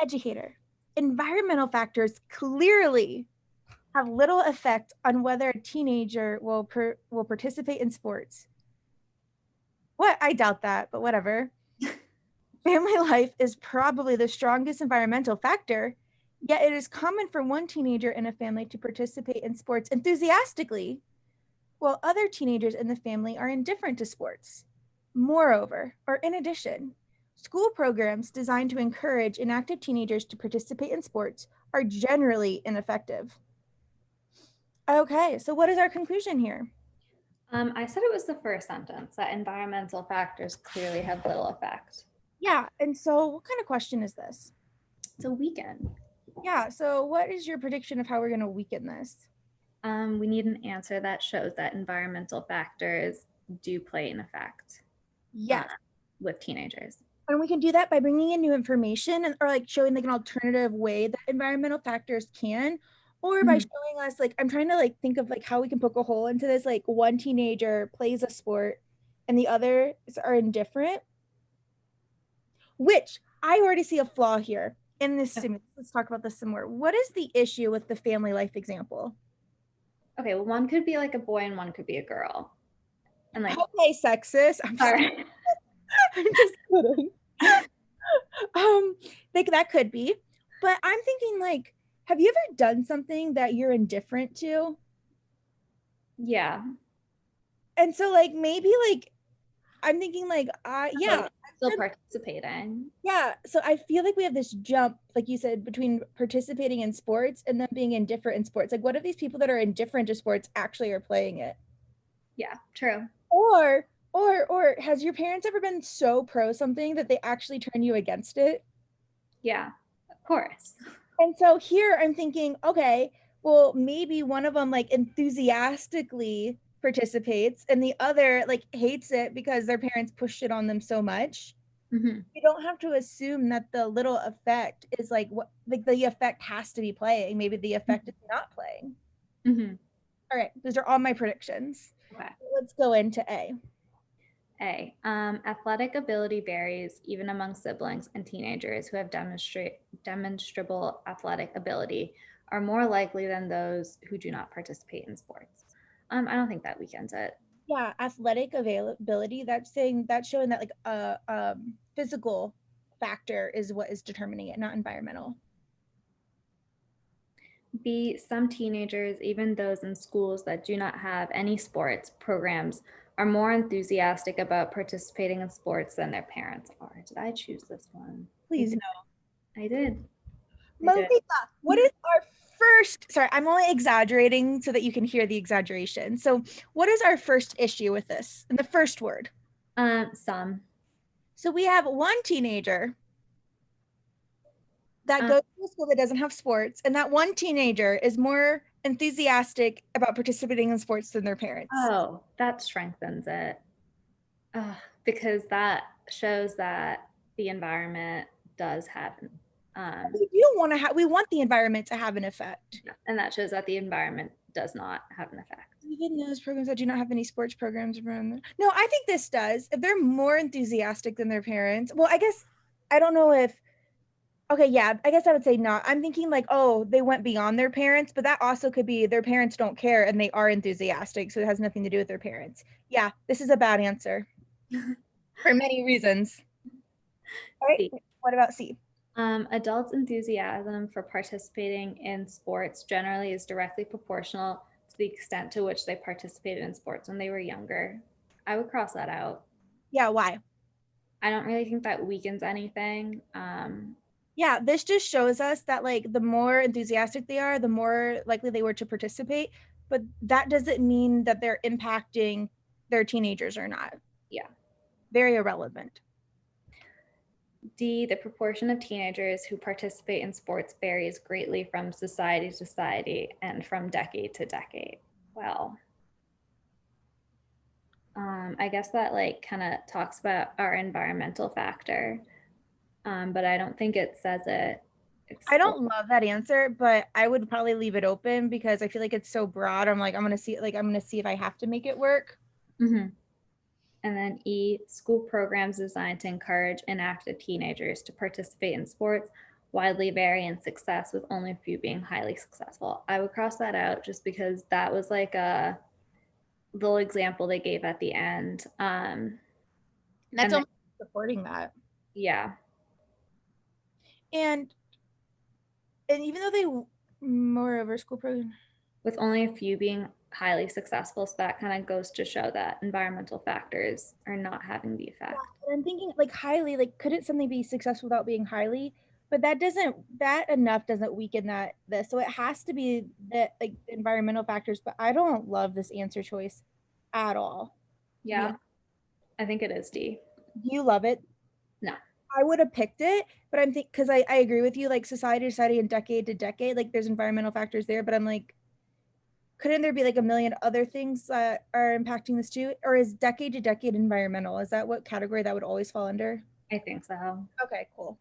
Educator. Environmental factors clearly have little effect on whether a teenager will participate in sports. What? I doubt that, but whatever. Family life is probably the strongest environmental factor, yet it is common for one teenager in a family to participate in sports enthusiastically, while other teenagers in the family are indifferent to sports. Moreover, or in addition, school programs designed to encourage inactive teenagers to participate in sports are generally ineffective. Okay, so what is our conclusion here? I said it was the first sentence, that environmental factors clearly have little effect. Yeah, and so what kind of question is this? It's a weekend. Yeah, so what is your prediction of how we're going to weaken this? We need an answer that shows that environmental factors do play an effect Yes. with teenagers. And we can do that by bringing in new information or like showing like an alternative way that environmental factors can, or by showing us like, I'm trying to like think of like how we can poke a hole into this. Like one teenager plays a sport and the others are indifferent, which I already see a flaw here in this stimulus. Let's talk about this some more. What is the issue with the family life example? Okay, well, one could be like a boy and one could be a girl. And like, okay, sexist. I'm just, I'm just kidding. Like that could be, but I'm thinking like, have you ever done something that you're indifferent to? yeah. And so like maybe like I'm thinking like yeah, Still participating. yeah. So I feel like we have this jump, like you said, between participating in sports and then being indifferent in sports. Like, what if these people that are indifferent to sports actually are playing it? Yeah, true. Or has your parents ever been so pro something that they actually turn you against it? Yeah, of course. And so here I'm thinking, okay, well, maybe one of them like enthusiastically participates and the other like hates it because their parents pushed it on them so much. Mm-hmm. You don't have to assume that the little effect is like what like the effect has to be playing. Maybe the effect is not playing. Mm-hmm. All right, those are all my predictions. Okay. Let's go into A. A. Athletic ability varies even among siblings, and teenagers who have demonstrable athletic ability are more likely than those who do not participate in sports. I don't think that weakens it. Yeah, athletic availability. That's showing that like a physical factor is what is determining it, not environmental. B. Some teenagers, even those in schools that do not have any sports programs, are more enthusiastic about participating in sports than their parents are. Did I choose this one? Please no. I did. Malika, what is our first? Sorry, I'm only exaggerating so that you can hear the exaggeration. So, what is our first issue with this? In the first word. Some. So we have one teenager that goes to a school that doesn't have sports, and that one teenager is more enthusiastic about participating in sports than their parents. Oh, that strengthens it. Because that shows that the environment does have We do want to have. We want the environment to have an effect, and that shows that the environment does not have an effect. even those programs that do not have any sports programs around. No, I think this does. If they're more enthusiastic than their parents, well, I guess I don't know if. Okay, yeah, I guess I would say not. I'm thinking like, oh, they went beyond their parents, but that also could be their parents don't care and they are enthusiastic, so it has nothing to do with their parents. Yeah, this is a bad answer for many reasons. All right, C. what about C? Adults' enthusiasm for participating in sports generally is directly proportional to the extent to which they participated in sports when they were younger. I would cross that out. Yeah, why? I don't really think that weakens anything. Yeah, this just shows us that like the more enthusiastic they are, the more likely they were to participate, but that doesn't mean that they're impacting their teenagers or not. Yeah. Very irrelevant. D, the proportion of teenagers who participate in sports varies greatly from society to society and from decade to decade. Well, I guess that like kind of talks about our environmental factor, but I don't think it says it. I don't love that answer, but I would probably leave it open because I feel like it's so broad. I'm like, I'm gonna see if I have to make it work. Mm-hmm. And then E, school programs designed to encourage inactive teenagers to participate in sports widely vary in success, with only a few being highly successful. I would cross that out just because that was like a little example they gave at the end. That's And then, almost supporting that. yeah, And even though they moreover school program, with only a few being highly successful. So that kind of goes to show that environmental factors are not having the effect. and I'm thinking like highly, like couldn't something be successful without being highly? But that enough doesn't weaken that this. So it has to be the like environmental factors. But I don't love this answer choice at all. To be Yeah, honest. I think it is D. Do you love it? No, I would have picked it, but I'm think because I agree with you, like society to society and decade to decade, like there's environmental factors there, but I'm like, couldn't there be like a million other things that are impacting this too? Or is decade to decade environmental? Is that what category that would always fall under? I think so. Okay, cool.